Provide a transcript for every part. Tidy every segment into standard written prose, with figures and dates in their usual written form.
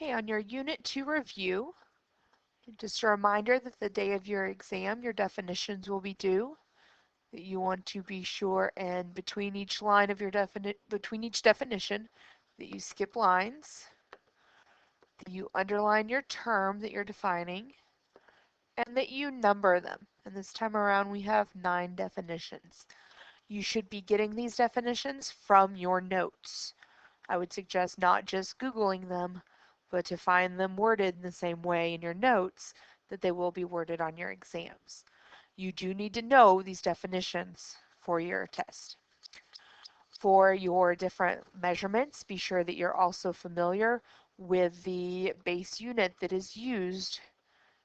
Okay, on your Unit 2 review, just a reminder that the day of your exam, your definitions will be due. That you want to be sure and between each line of your between each definition that you skip lines, that you underline your term that you're defining, and that you number them. And this time around we have 9 definitions. You should be getting these definitions from your notes. I would suggest not just Googling them, but to find them worded in the same way in your notes that they will be worded on your exams. You do need to know these definitions for your test. For your different measurements, be sure that you're also familiar with the base unit that is used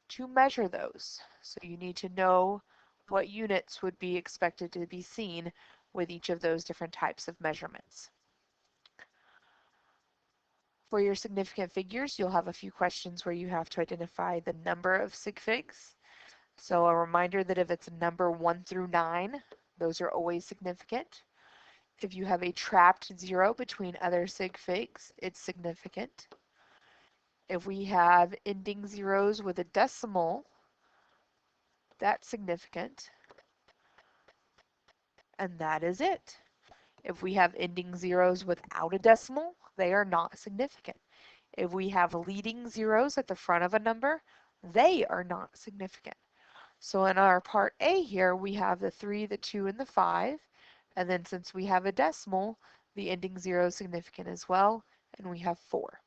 to measure those. So you need to know what units would be expected to be seen with each of those different types of measurements. For your significant figures, you'll have a few questions where you have to identify the number of sig figs. So a reminder that if it's a number 1 through 9, those are always significant. If you have a trapped 0 between other sig figs, it's significant. If we have ending zeros with a decimal, that's significant. And that is it. If we have ending zeros without a decimal, they are not significant. If we have leading zeros at the front of a number, they are not significant. So in our part A here, we have the 3, the 2, and the 5. And then since we have a decimal, the ending 0 is significant as well, and we have 4.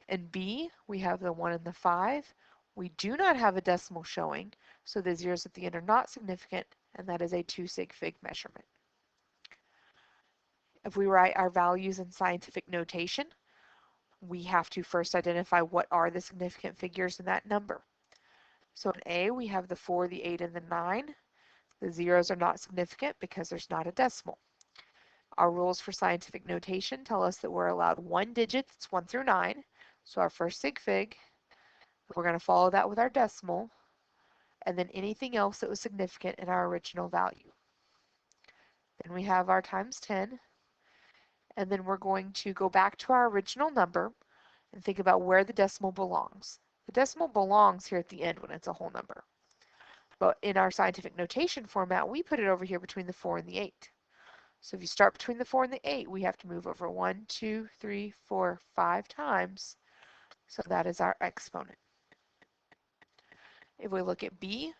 In B, we have the 1 and the 5. We do not have a decimal showing, so the zeros at the end are not significant, and that is a 2 sig fig measurement. If we write our values in scientific notation, we have to first identify what are the significant figures in that number. So in A, we have the 4, the 8, and the 9. The zeros are not significant because there's not a decimal. Our rules for scientific notation tell us that we're allowed 1 digit that's 1 through 9. So our first sig fig, we're going to follow that with our decimal, and then anything else that was significant in our original value. Then we have our times 10, and then we're going to go back to our original number and think about where the decimal belongs. The decimal belongs here at the end when it's a whole number. But in our scientific notation format, we put it over here between the 4 and the 8. So if you start between the 4 and the 8, we have to move over 1, 2, 3, 4, 5 times. So that is our exponent. If we look at B,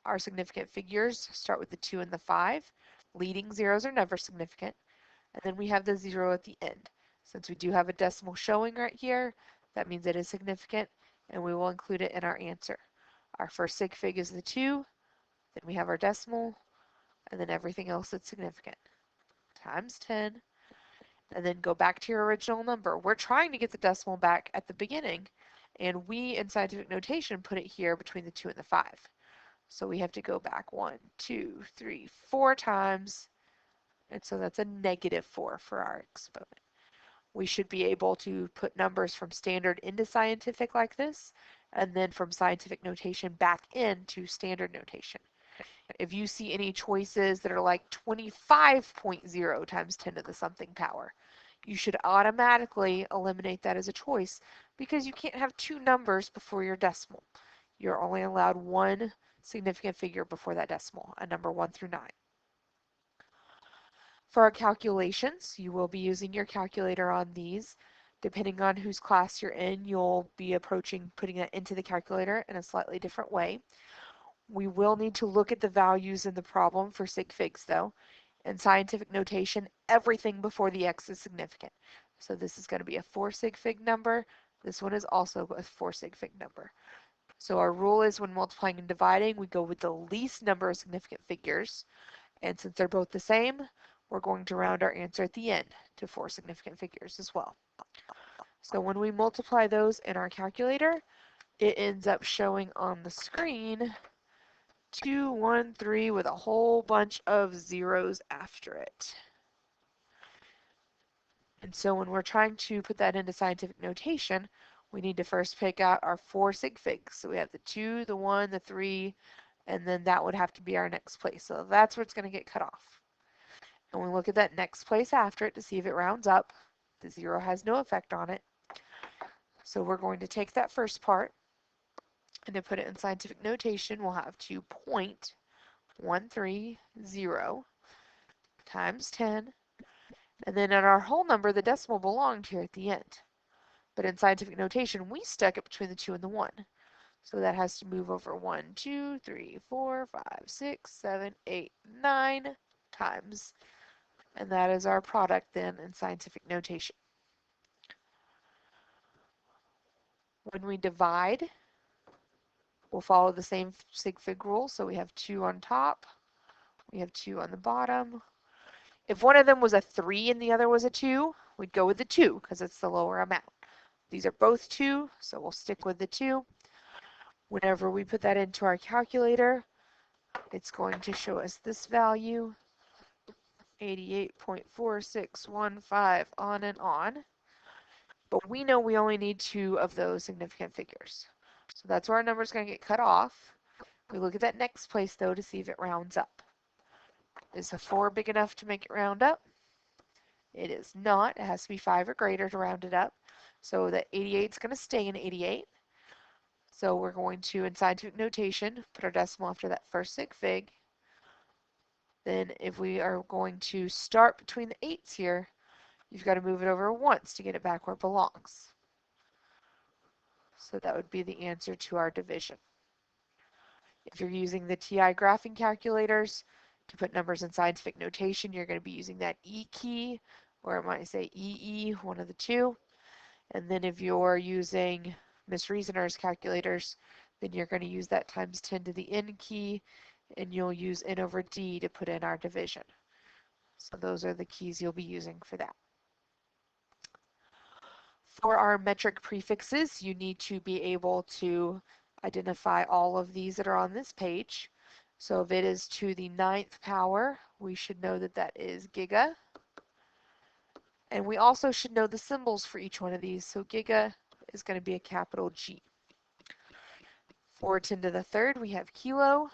our significant figures start with the 2 and the 5. Leading zeros are never significant. And then we have the 0 at the end. Since we do have a decimal showing right here, that means it is significant, and we will include it in our answer. Our first sig fig is the 2, then we have our decimal, and then everything else that's significant. Times 10, and then go back to your original number. We're trying to get the decimal back at the beginning, and we, in scientific notation, put it here between the 2 and the 5. So we have to go back 1, 2, 3, 4 times, and so that's a negative 4 for our exponent. We should be able to put numbers from standard into scientific like this, and then from scientific notation back into standard notation. If you see any choices that are like 25.0 times 10 to the something power, you should automatically eliminate that as a choice because you can't have 2 numbers before your decimal. You're only allowed 1 significant figure before that decimal, a number 1 through 9. For our calculations, you will be using your calculator on these. Depending on whose class you're in, you'll be approaching putting that into the calculator in a slightly different way. We will need to look at the values in the problem for sig figs though. In scientific notation, everything before the x is significant. So this is going to be a 4 sig fig number. This one is also a 4 sig fig number. So our rule is when multiplying and dividing, we go with the least number of significant figures. And since they're both the same, we're going to round our answer at the end to 4 significant figures as well. So when we multiply those in our calculator, it ends up showing on the screen 213 with a whole bunch of zeros after it. And so when we're trying to put that into scientific notation, we need to first pick out our 4 sig figs. So we have the 2, the 1, the 3, and then that would have to be our next place. So that's where it's going to get cut off. And we look at that next place after it to see if it rounds up. The 0 has no effect on it. So we're going to take that first part and to put it in scientific notation, we'll have 2.130 times 10. And then in our whole number, the decimal belonged here at the end. But in scientific notation, we stuck it between the 2 and the 1. So that has to move over 1, 2, 3, 4, 5, 6, 7, 8, 9 times. And that is our product then in scientific notation. When we divide, we'll follow the same sig fig rule. So we have 2 on top, we have 2 on the bottom. If one of them was a 3 and the other was a 2, we'd go with the 2 because it's the lower amount. These are both 2, so we'll stick with the 2. Whenever we put that into our calculator, it's going to show us this value, 88.4615, on and on. But we know we only need 2 of those significant figures. So that's where our number is going to get cut off. We look at that next place, though, to see if it rounds up. Is a 4 big enough to make it round up? It is not. It has to be 5 or greater to round it up. So that 88 is going to stay in 88. So we're going to, in scientific notation, put our decimal after that first sig fig. Then if we are going to start between the 8's here, you've got to move it over once to get it back where it belongs. So that would be the answer to our division. If you're using the TI graphing calculators to put numbers in scientific notation, you're going to be using that E key, or it might say EE, one of the two. And then if you're using Miss Reasoner's calculators, then you're going to use that times 10 to the N key, and you'll use N over D to put in our division. So those are the keys you'll be using for that. For our metric prefixes, you need to be able to identify all of these that are on this page. So if it is to the 9th power, we should know that that is giga. And we also should know the symbols for each one of these. So giga is going to be a capital G. For 10 to the 3rd, we have kilo.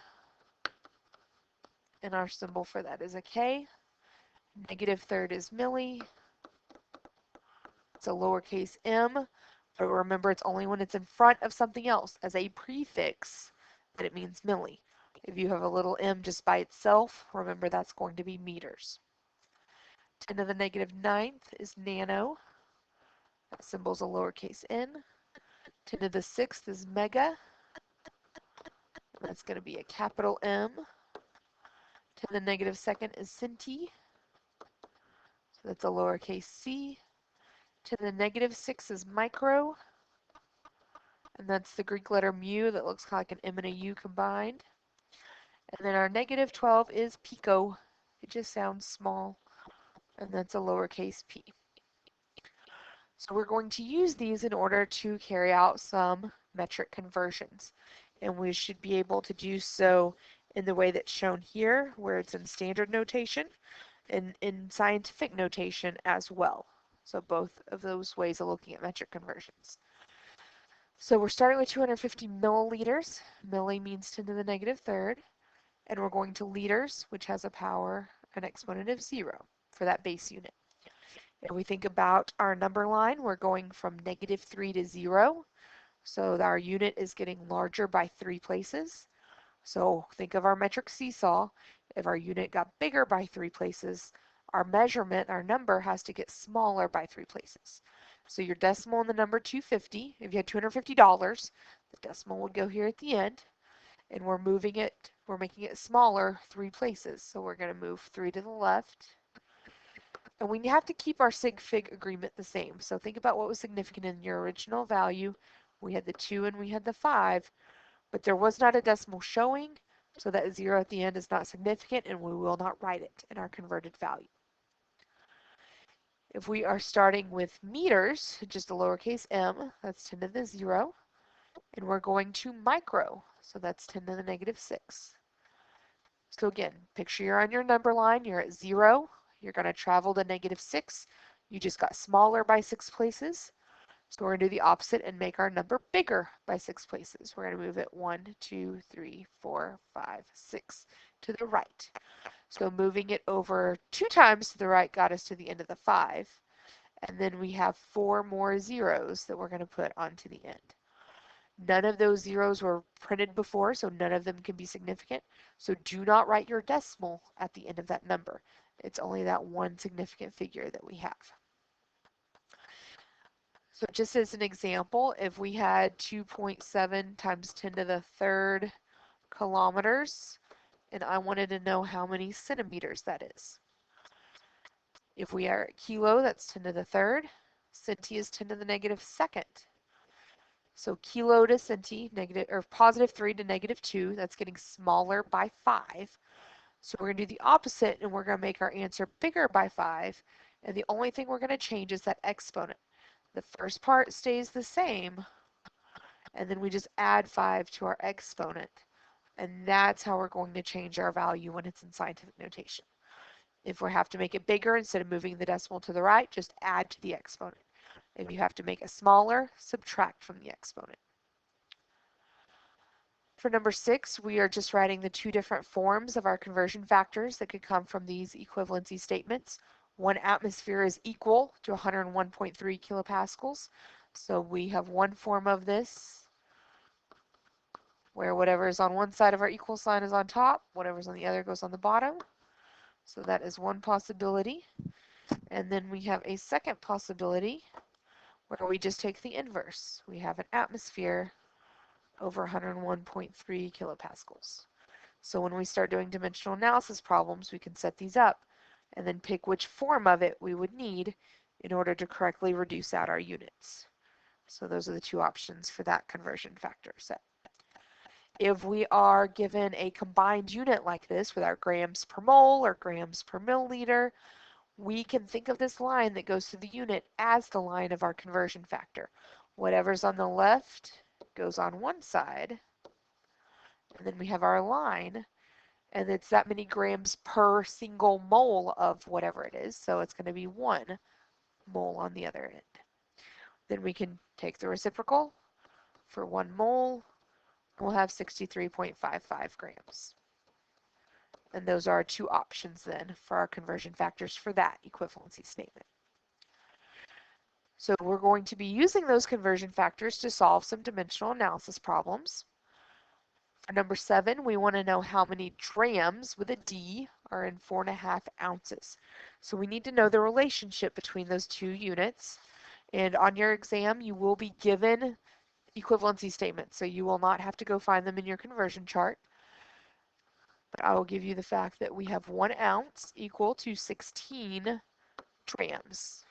And our symbol for that is a K. Negative third is milli. It's a lowercase m. But remember, it's only when it's in front of something else as a prefix that it means milli. If you have a little m just by itself, remember that's going to be meters. 10 to the negative 9th is nano. That symbol's a lowercase n. 10 to the 6th is mega. That's going to be a capital M. 10 to the negative 2nd is centi. So that's a lowercase c. 10 to the negative 6 is micro. And that's the Greek letter mu that looks kind of like an M and a U combined. And then our negative 12 is pico. It just sounds small. And that's a lowercase p. So we're going to use these in order to carry out some metric conversions. And we should be able to do so in the way that's shown here, where it's in standard notation, and in scientific notation as well. So both of those ways of looking at metric conversions. So we're starting with 250 milliliters. Milli means 10 to the negative 3rd. And we're going to liters, which has a power, an exponent of 0 for that base unit. If we think about our number line, we're going from negative 3 to 0. So our unit is getting larger by 3 places. So think of our metric seesaw. If our unit got bigger by 3 places, our measurement, our number, has to get smaller by 3 places. So your decimal in the number 250, if you had $250, the decimal would go here at the end. And we're making it smaller 3 places. So we're going to move 3 to the left. And we have to keep our sig fig agreement the same. So think about what was significant in your original value. We had the 2 and we had the 5, but there was not a decimal showing, so that 0 at the end is not significant, and we will not write it in our converted value. If we are starting with meters, just a lowercase m, that's 10 to the 0, and we're going to micro, so that's 10 to the negative 6. So again, picture you're on your number line, you're at 0, you're going to travel to negative 6, you just got smaller by 6 places. So we're going to do the opposite and make our number bigger by 6 places. We're going to move it 1, 2, 3, 4, 5, 6 to the right. So moving it over 2 times to the right got us to the end of the 5. and then we have 4 more zeros that we're going to put onto the end. None of those zeros were printed before, so none of them can be significant. So do not write your decimal at the end of that number. It's only that one significant figure that we have. So just as an example, if we had 2.7 times 10 to the third kilometers, and I wanted to know how many centimeters that is. If we are at kilo, that's 10 to the third. Centi is 10 to the negative second. So kilo to centi, negative or positive 3 to negative 2, that's getting smaller by 5. So we're going to do the opposite, and we're going to make our answer bigger by 5. And the only thing we're going to change is that exponent. The first part stays the same, and then we just add 5 to our exponent. And that's how we're going to change our value when it's in scientific notation. If we have to make it bigger, instead of moving the decimal to the right, just add to the exponent. If you have to make it smaller, subtract from the exponent. For number 6, we are just writing the two different forms of our conversion factors that could come from these equivalency statements. 1 atmosphere is equal to 101.3 kilopascals. So we have one form of this where whatever is on one side of our equal sign is on top, whatever's on the other goes on the bottom. So that is one possibility. And then we have a second possibility where we just take the inverse. We have an atmosphere over 101.3 kilopascals. So when we start doing dimensional analysis problems, we can set these up and then pick which form of it we would need in order to correctly reduce out our units. So those are the two options for that conversion factor set. If we are given a combined unit like this with our grams per mole or grams per milliliter, we can think of this line that goes through the unit as the line of our conversion factor. Whatever's on the left goes on one side, and then we have our line, and it's that many grams per single mole of whatever it is, so it's going to be 1 mole on the other end. Then we can take the reciprocal. For 1 mole, we'll have 63.55 grams. And those are our two options then for our conversion factors for that equivalency statement. So we're going to be using those conversion factors to solve some dimensional analysis problems. For number 7, we want to know how many drams with a D are in 4.5 ounces. So we need to know the relationship between those two units. And on your exam, you will be given equivalency statements, so you will not have to go find them in your conversion chart. But I will give you the fact that we have 1 ounce equal to 16 drams.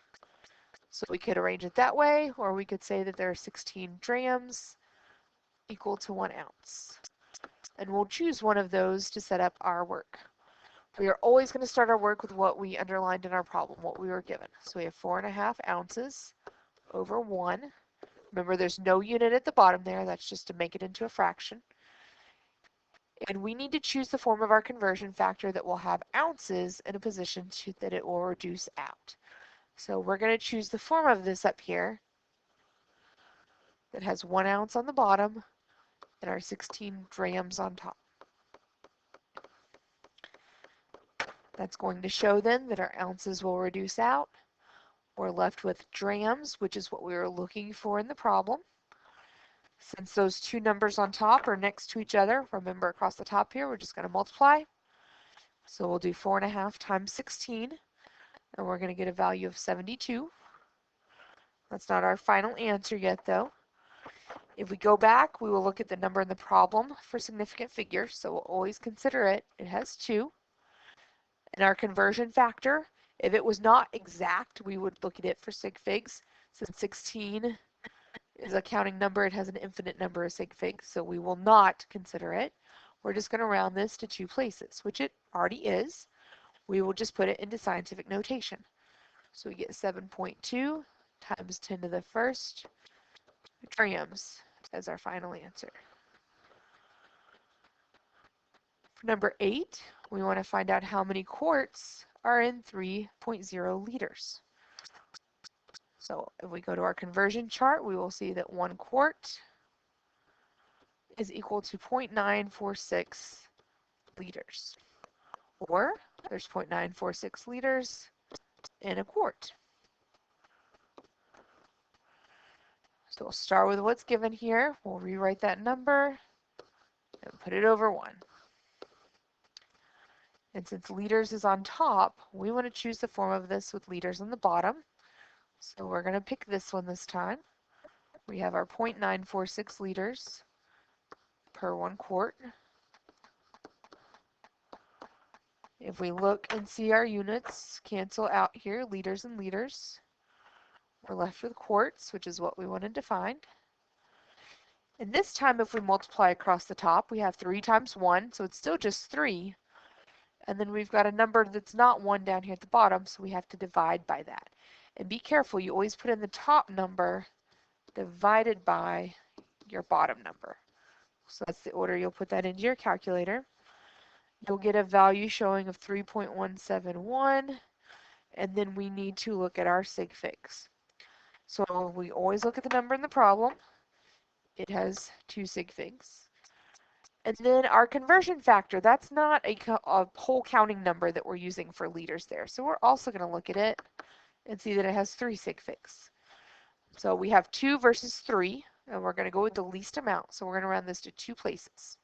So we could arrange it that way, or we could say that there are 16 drams equal to 1 ounce. And we'll choose one of those to set up our work. We are always going to start our work with what we underlined in our problem, what we were given. So we have 4.5 ounces over 1. Remember, there's no unit at the bottom there. That's just to make it into a fraction. And we need to choose the form of our conversion factor that will have ounces in a position that it will reduce out. So we're going to choose the form of this up here that has 1 ounce on the bottom and our 16 drams on top. That's going to show then that our ounces will reduce out. We're left with drams, which is what we were looking for in the problem. Since those two numbers on top are next to each other, remember across the top here, we're just going to multiply. So we'll do 4.5 times 16, and we're going to get a value of 72. That's not our final answer yet, though. If we go back, we will look at the number in the problem for significant figures, so we'll always consider it. It has 2. And our conversion factor, if it was not exact, we would look at it for sig figs. Since 16 is a counting number, it has an infinite number of sig figs, so we will not consider it. We're just going to round this to 2 places, which it already is. We will just put it into scientific notation. So we get 7.2 times 10 to the first grams as our final answer. For number 8, we want to find out how many quarts are in 3.0 liters. So if we go to our conversion chart, we will see that 1 quart is equal to 0.946 liters. Or there's 0.946 liters in a quart. So we'll start with what's given here. We'll rewrite that number and put it over 1. And since liters is on top, we want to choose the form of this with liters on the bottom. So we're going to pick this one this time. We have our 0.946 liters per 1 quart. If we look and see our units cancel out here, liters and liters, we're left with quarts, which is what we wanted to find. And this time, if we multiply across the top, we have 3 times 1, so it's still just 3. And then we've got a number that's not 1 down here at the bottom, so we have to divide by that. And be careful, you always put in the top number divided by your bottom number. So that's the order you'll put that into your calculator. You'll get a value showing of 3.171, and then we need to look at our sig figs. So we always look at the number in the problem. It has 2 sig figs. And then our conversion factor, that's not a whole counting number that we're using for liters there. So we're also going to look at it and see that it has 3 sig figs. So we have 2 versus 3, and we're going to go with the least amount. So we're going to round this to 2 places.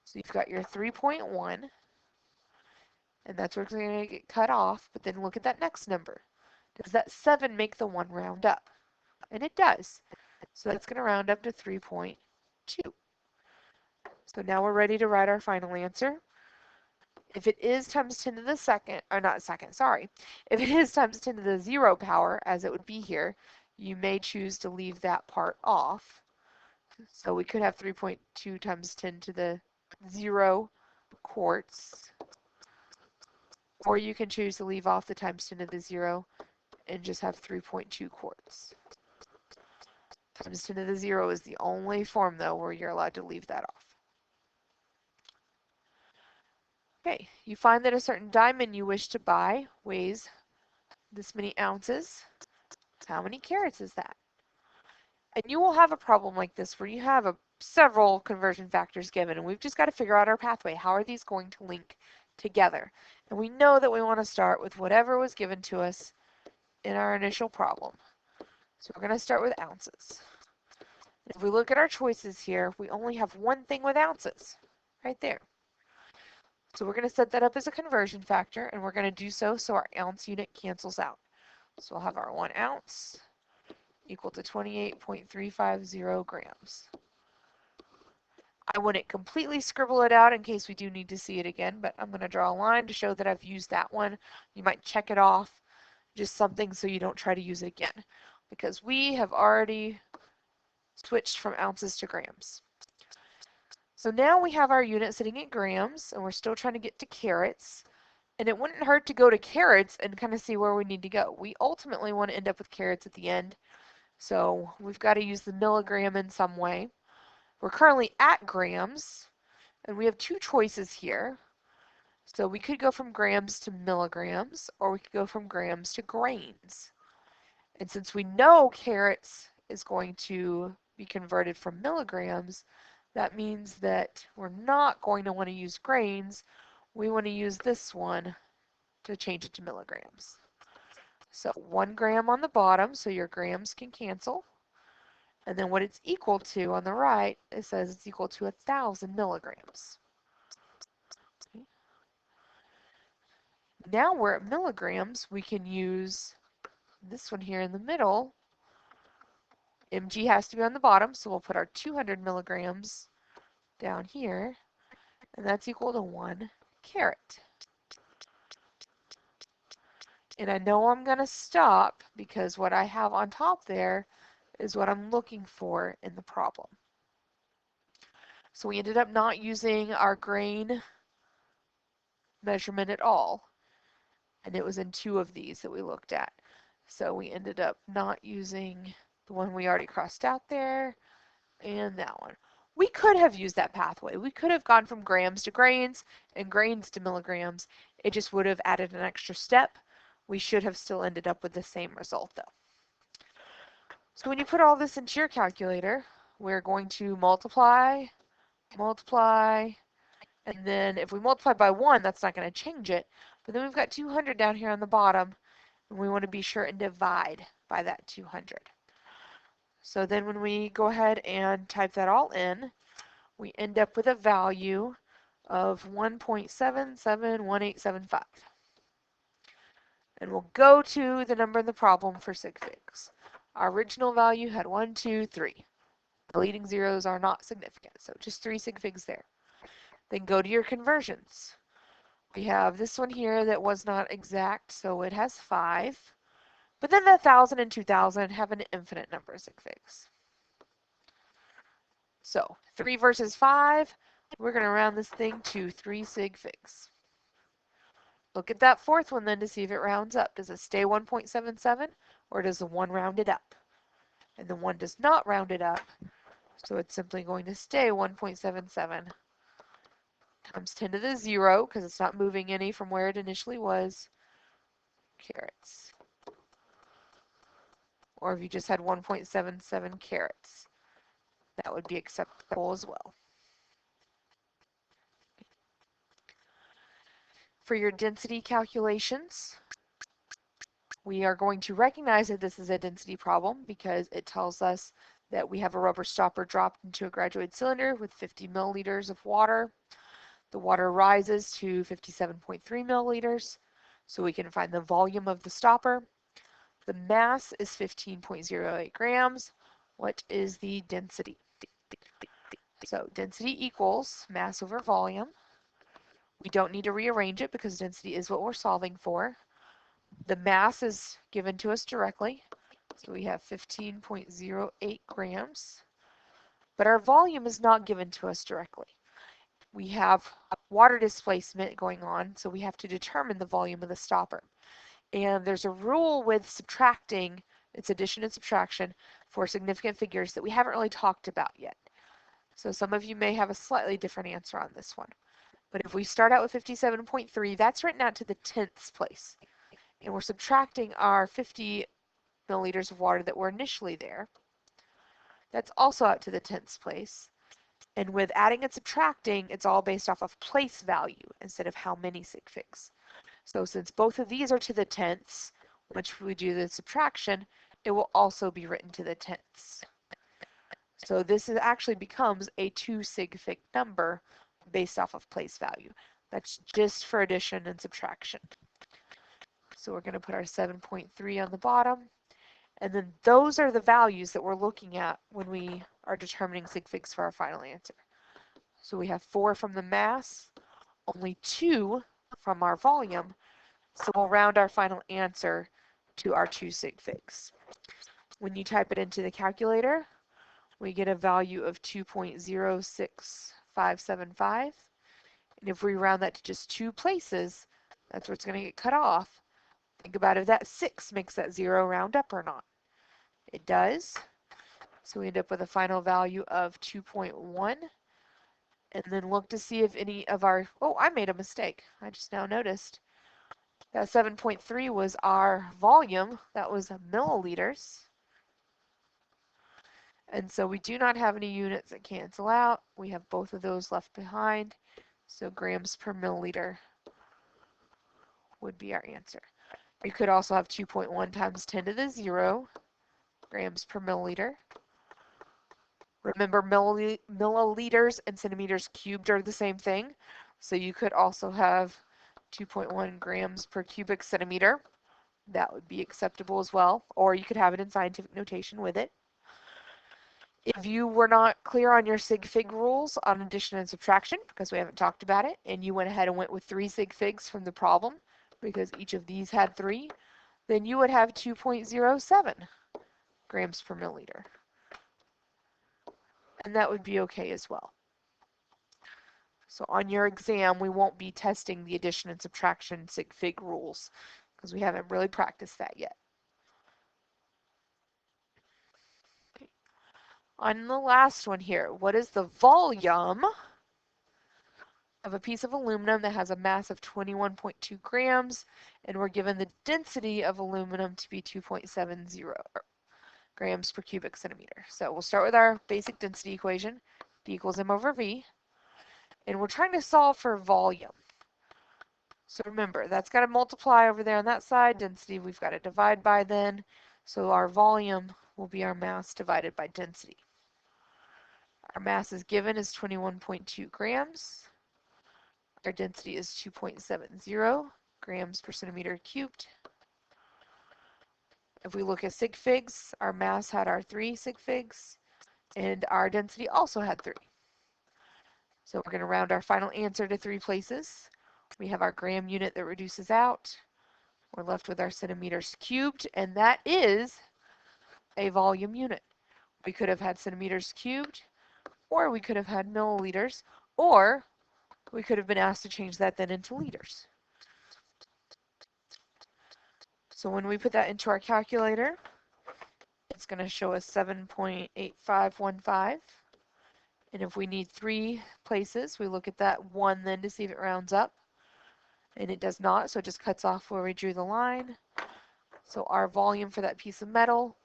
So you've got your 3.1, and that's where it's going to get cut off. But then look at that next number. Does that 7 make the 1 round up? And it does. So that's going to round up to 3.2. So now we're ready to write our final answer. If it is times 10 to the second, or not second, sorry. If it is times 10 to the 0 power, as it would be here, you may choose to leave that part off. So we could have 3.2 times 10 to the 0 quarts. Or you can choose to leave off the times 10 to the 0 and just have 3.2 quarts. Times 10 to the 0 is the only form, though, where you're allowed to leave that off. Okay, you find that a certain diamond you wish to buy weighs this many ounces. How many carats is that? And you will have a problem like this where you have several conversion factors given, and we've just got to figure out our pathway. How are these going to link together? And we know that we want to start with whatever was given to us in our initial problem. So we're going to start with ounces. And if we look at our choices here, we only have one thing with ounces, right there. So we're going to set that up as a conversion factor, and we're going to do so our ounce unit cancels out. So we'll have our 1 ounce equal to 28.350 grams. I wouldn't completely scribble it out in case we do need to see it again, but I'm going to draw a line to show that I've used that one. You might check it off, just something so you don't try to use it again, because we have already switched from ounces to grams. So now we have our unit sitting at grams, and we're still trying to get to carats. And it wouldn't hurt to go to carats and kind of see where we need to go. We ultimately want to end up with carats at the end. So we've got to use the milligram in some way. We're currently at grams, and we have 2 choices here. So we could go from grams to milligrams, or we could go from grams to grains. And since we know carats is going to be converted from milligrams, that means that we're not going to want to use grains. We want to use this one to change it to milligrams. So 1 gram on the bottom, so your grams can cancel. And then what it's equal to on the right, it says it's equal to 1,000 milligrams. Okay. Now we're at milligrams. We can use this one here in the middle. Mg has to be on the bottom, so we'll put our 200 milligrams down here, and that's equal to 1 carat. And I know I'm going to stop because what I have on top there is what I'm looking for in the problem. So we ended up not using our grain measurement at all, and it was in 2 of these that we looked at. So we ended up not using the one we already crossed out there and that one. We could have used that pathway. We could have gone from grams to grains and grains to milligrams. It just would have added an extra step. We should have still ended up with the same result though. So when you put all this into your calculator, we're going to multiply, and then if we multiply by 1, that's not going to change it. But then we've got 200 down here on the bottom, and we want to be sure and divide by that 200. So then when we go ahead and type that all in, we end up with a value of 1.771875. And we'll go to the number in the problem for sig figs. Our original value had 1, 2, 3. The leading zeros are not significant, so just 3 sig figs there. Then go to your conversions. We have this one here that was not exact, so it has 5. But then the 1,000 and 2,000 have an infinite number of sig figs. So 3 versus 5, we're going to round this thing to 3 sig figs. Look at that fourth one then to see if it rounds up. Does it stay 1.77 or does the 1 round it up? And the 1 does not round it up, so it's simply going to stay 1.77 times 10 to the 0 because it's not moving any from where it initially was, carats. Or if you just had 1.77 carats, that would be acceptable as well. For your density calculations, we are going to recognize that this is a density problem because it tells us that we have a rubber stopper dropped into a graduated cylinder with 50 milliliters of water. The water rises to 57.3 milliliters, so we can find the volume of the stopper. The mass is 15.08 grams. What is the density? So density equals mass over volume. We don't need to rearrange it because density is what we're solving for. The mass is given to us directly, so we have 15.08 grams. But our volume is not given to us directly. We have water displacement going on, so we have to determine the volume of the stopper. And there's a rule with subtracting, it's addition and subtraction, for significant figures that we haven't really talked about yet. So some of you may have a slightly different answer on this one. But if we start out with 57.3, that's written out to the 10th place. And we're subtracting our 50 milliliters of water that were initially there. That's also out to the 10th place. And with adding and subtracting, it's all based off of place value instead of how many sig figs. So since both of these are to the tenths, which we do the subtraction, it will also be written to the tenths. So this actually becomes a 2 sig fig number based off of place value. That's just for addition and subtraction. So we're going to put our 7.3 on the bottom. And then those are the values that we're looking at when we are determining sig figs for our final answer. So we have 4 from the mass, only 2 from our volume. So we'll round our final answer to our 2 sig figs. When you type it into the calculator, we get a value of 2.06575. And if we round that to just 2 places, that's where it's going to get cut off. Think about if that 6 makes that 0 round up or not. It does. So we end up with a final value of 2.1. And then look to see if any of our, oh, I made a mistake. I just now noticed. That 7.3 was our volume. That was milliliters. And so we do not have any units that cancel out. We have both of those left behind. So grams per milliliter would be our answer. You could also have 2.1 times 10 to the 0 grams per milliliter. Remember, milliliters and centimeters cubed are the same thing. So you could also have 2.1 grams per cubic centimeter. That would be acceptable as well. Or you could have it in scientific notation with it. If you were not clear on your sig fig rules on addition and subtraction, because we haven't talked about it, and you went ahead and went with 3 sig figs from the problem, because each of these had 3, then you would have 2.07 grams per milliliter. And that would be okay as well. So on your exam, we won't be testing the addition and subtraction sig fig rules, because we haven't really practiced that yet. On the last one here, what is the volume of a piece of aluminum that has a mass of 21.2 grams, and we're given the density of aluminum to be 2.70 grams per cubic centimeter. So we'll start with our basic density equation, D equals m over v, and we're trying to solve for volume. So remember, that's got to multiply over there on that side. Density we've got to divide by then. So our volume will be our mass divided by density. Our mass is given as 21.2 grams. Our density is 2.70 grams per centimeter cubed. If we look at sig figs, our mass had our 3 sig figs, and our density also had 3. So we're going to round our final answer to 3 places. We have our gram unit that reduces out. We're left with our centimeters cubed, and that is a volume unit. We could have had centimeters cubed, or we could have had milliliters, or we could have been asked to change that then into liters. So when we put that into our calculator, it's going to show us 7.8515. And if we need 3 places, we look at that 1 then to see if it rounds up. And it does not, so it just cuts off where we drew the line. So our volume for that piece of metal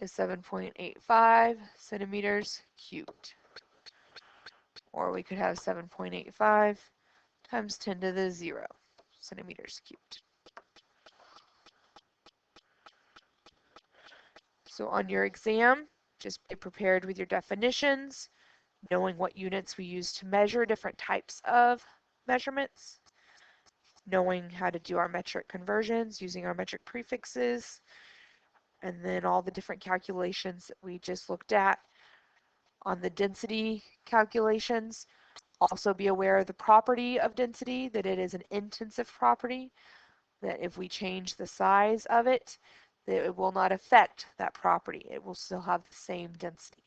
is 7.85 centimeters cubed. Or we could have 7.85 times 10 to the 0 centimeters cubed. So on your exam, just be prepared with your definitions, knowing what units we use to measure different types of measurements, knowing how to do our metric conversions using our metric prefixes, and then all the different calculations that we just looked at on the density calculations. Also be aware of the property of density, that it is an intensive property, that if we change the size of it, that it will not affect that property. It will still have the same density.